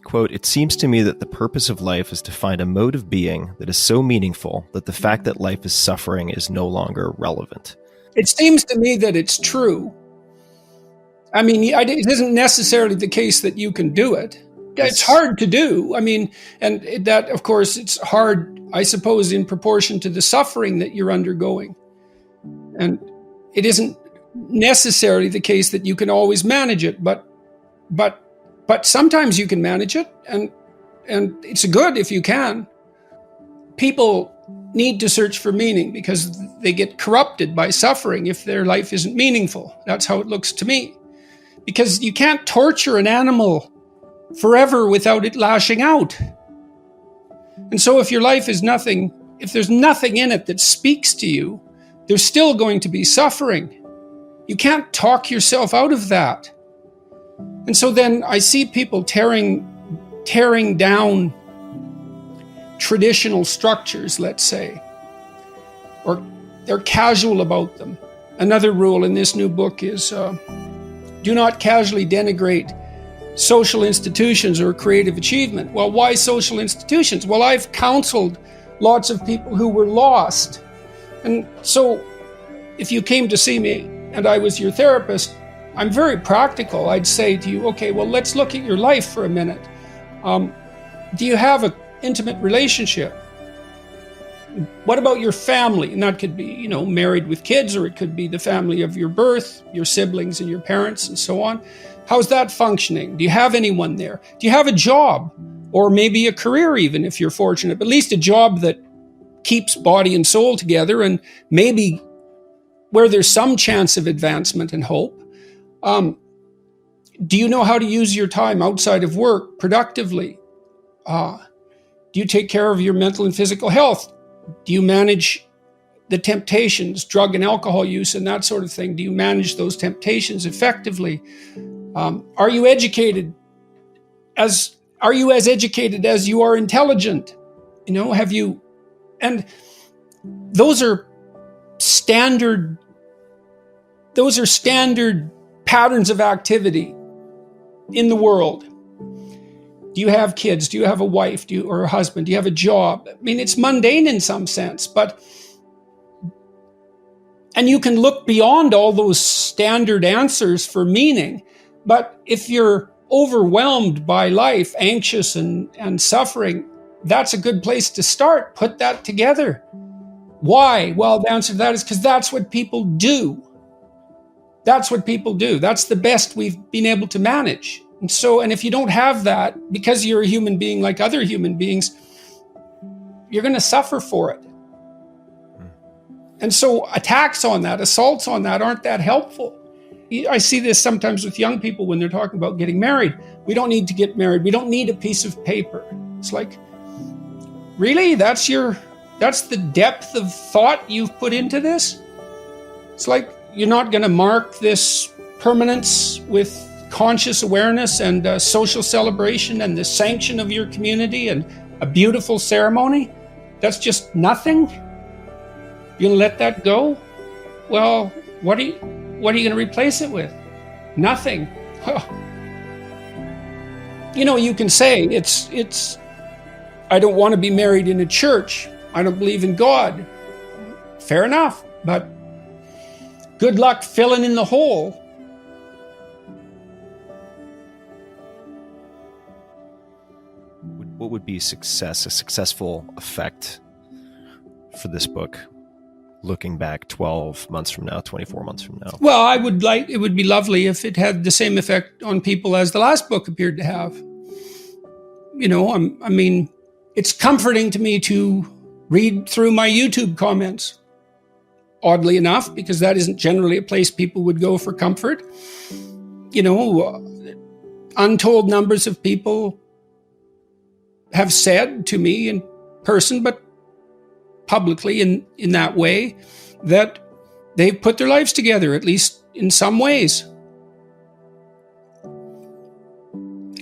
Quote, "It seems to me that the purpose of life is to find a mode of being that is so meaningful that the fact that life is suffering is no longer relevant." It seems to me that it's true. I mean, it isn't necessarily the case that you can do it. It's hard to do. I mean, and that, of course, it's hard, I suppose, in proportion to the suffering that you're undergoing. And it isn't necessarily the case that you can always manage it, but sometimes you can manage it, and it's good if you can. People need to search for meaning because they get corrupted by suffering if their life isn't meaningful. That's how it looks to me. Because you can't torture an animal forever without it lashing out. And so if your life is nothing, if there's nothing in it that speaks to you, there's still going to be suffering. You can't talk yourself out of that. And so then I see people tearing down traditional structures, let's say, or they're casual about them. Another rule in this new book is do not casually denigrate social institutions or creative achievement. Well, why social institutions? Well, I've counseled lots of people who were lost. And so if you came to see me and I was your therapist, I'm very practical. I'd say to you, okay, well, let's look at your life for a minute. Do you have an intimate relationship? What about your family? And that could be, married with kids, or it could be the family of your birth, your siblings and your parents and so on. How's that functioning? Do you have anyone there? Do you have a job, or maybe a career even if you're fortunate, but at least a job that keeps body and soul together and maybe where there's some chance of advancement and hope? Do you know how to use your time outside of work productively? Do you take care of your mental and physical health? Do you manage the temptations, drug and alcohol use and that sort of thing? Do you manage those temptations effectively? Are you educated are you as educated as you are intelligent? Have you, and those are standard patterns of activity in the world. Do you have kids? Do you have a wife? Or a husband? Do you have a job? I mean, it's mundane in some sense, and you can look beyond all those standard answers for meaning. But if you're overwhelmed by life, anxious and suffering, that's a good place to start. Put that together. Why? Well, the answer to that is because that's what people do. That's what people do. That's the best we've been able to manage. And if you don't have that, because you're a human being like other human beings, you're going to suffer for it. And so attacks on that, assaults on that aren't that helpful. I see this sometimes with young people when they're talking about getting married. We don't need to get married. We don't need a piece of paper. It's like, really? That's the depth of thought you've put into this? It's like you're not going to mark this permanence with conscious awareness and social celebration and the sanction of your community and a beautiful ceremony? That's just nothing? You're going to let that go? Well, what are you going to replace it with? Nothing. You can say it's I don't want to be married in a church. I don't believe in God. Fair enough, but good luck filling in the hole. What would be a successful effect for this book, looking back 12 months from now, 24 months from now? Well, it would be lovely if it had the same effect on people as the last book appeared to have. I mean, it's comforting to me to read through my YouTube comments. Oddly enough, because that isn't generally a place people would go for comfort. Untold numbers of people have said to me in person, but publicly in that way, that they've put their lives together, at least in some ways.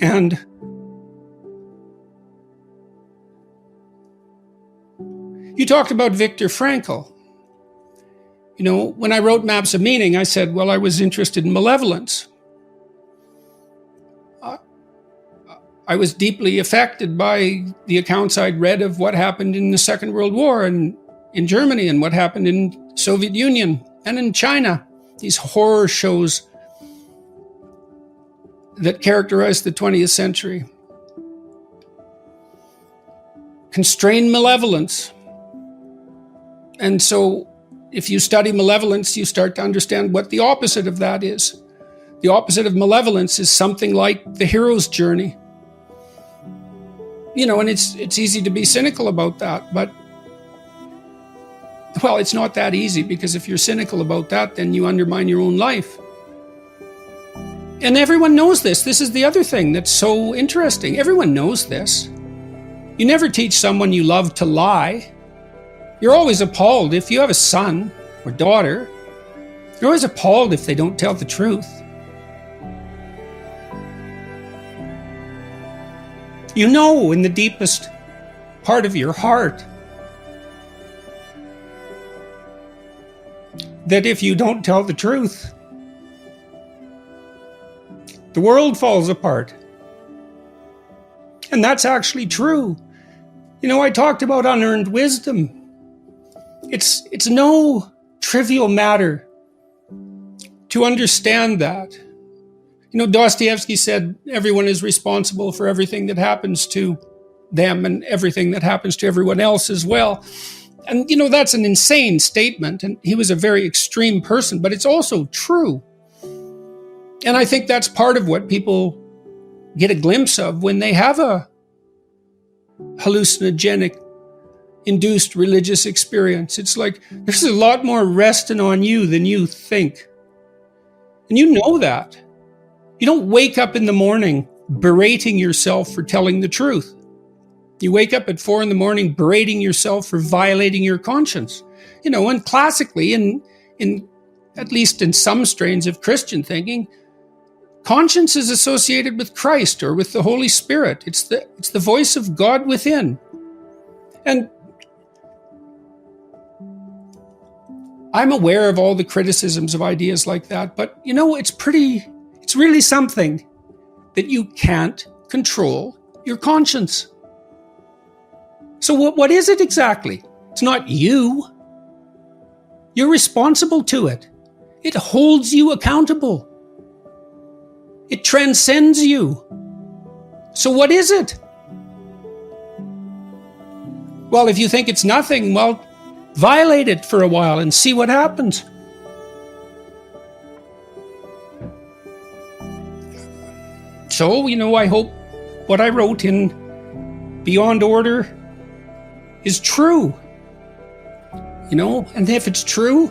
And you talked about Viktor Frankl. When I wrote Maps of Meaning, I said, well, I was interested in malevolence. I was deeply affected by the accounts I'd read of what happened in the Second World War and in Germany and what happened in Soviet Union and in China. These horror shows that characterized the 20th century. Constrained malevolence. And so if you study malevolence, you start to understand what the opposite of that is. The opposite of malevolence is something like the hero's journey. And it's easy to be cynical about that, but, well, it's not that easy, because if you're cynical about that, then you undermine your own life. And everyone knows this. This is the other thing that's so interesting. Everyone knows this. You never teach someone you love to lie. You're always appalled if you have a son or daughter. You're always appalled if they don't tell the truth. You know in the deepest part of your heart that if you don't tell the truth, the world falls apart. And that's actually true. I talked about unearned wisdom. It's no trivial matter to understand that. Dostoevsky said everyone is responsible for everything that happens to them and everything that happens to everyone else as well. And, that's an insane statement. And he was a very extreme person, but it's also true. And I think that's part of what people get a glimpse of when they have a hallucinogenic induced religious experience. It's like, there's a lot more resting on you than you think. And you know that. You don't wake up in the morning berating yourself for telling the truth. You wake up at 4 a.m. berating yourself for violating your conscience. And classically, in at least in some strains of Christian thinking, Conscience is associated with Christ or with the Holy Spirit. It's the voice of God within. And I'm aware of all the criticisms of ideas like that, but it's really something that you can't control your conscience. So what is it exactly? It's not you. You're responsible to it. It holds you accountable. It transcends you. So what is it? Well, if you think it's nothing, well, violate it for a while and see what happens. So, I hope what I wrote in Beyond Order is true. And if it's true,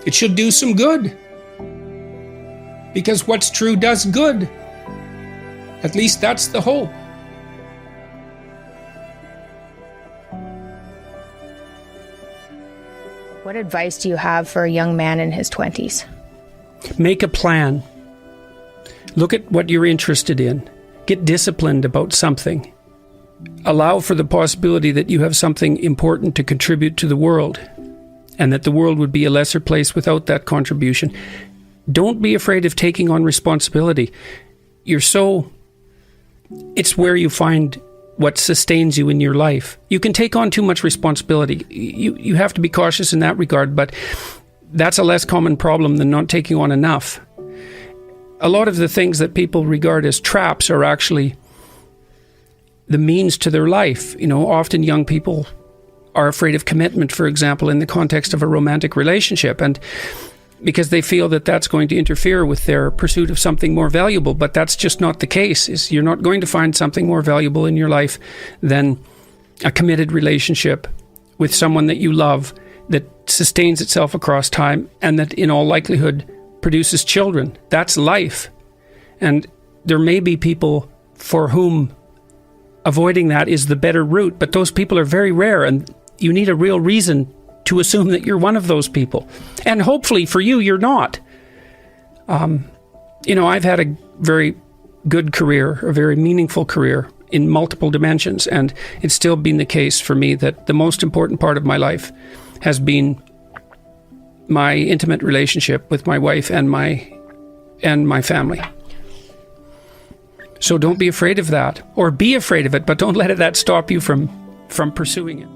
it should do some good. Because what's true does good. At least that's the hope. What advice do you have for a young man in his 20s? Make a plan. Look at what you're interested in. Get disciplined about something. Allow for the possibility that you have something important to contribute to the world, and that the world would be a lesser place without that contribution. Don't be afraid of taking on responsibility. It's where you find what sustains you in your life. You can take on too much responsibility. You have to be cautious in that regard, but that's a less common problem than not taking on enough. A lot of the things that people regard as traps are actually the means to their life. Often young people are afraid of commitment, for example, in the context of a romantic relationship, and because they feel that that's going to interfere with their pursuit of something more valuable. But that's just not the case. You're not going to find something more valuable in your life than a committed relationship with someone that you love, that sustains itself across time, and that in all likelihood produces children. That's life. And there may be people for whom avoiding that is the better route, but those people are very rare, and you need a real reason to assume that you're one of those people. And hopefully for you, you're not. I've had a very good career, a very meaningful career in multiple dimensions, and it's still been the case for me that the most important part of my life has been my intimate relationship with my wife and my family. So don't be afraid of that, or be afraid of it, but don't let that stop you from pursuing it.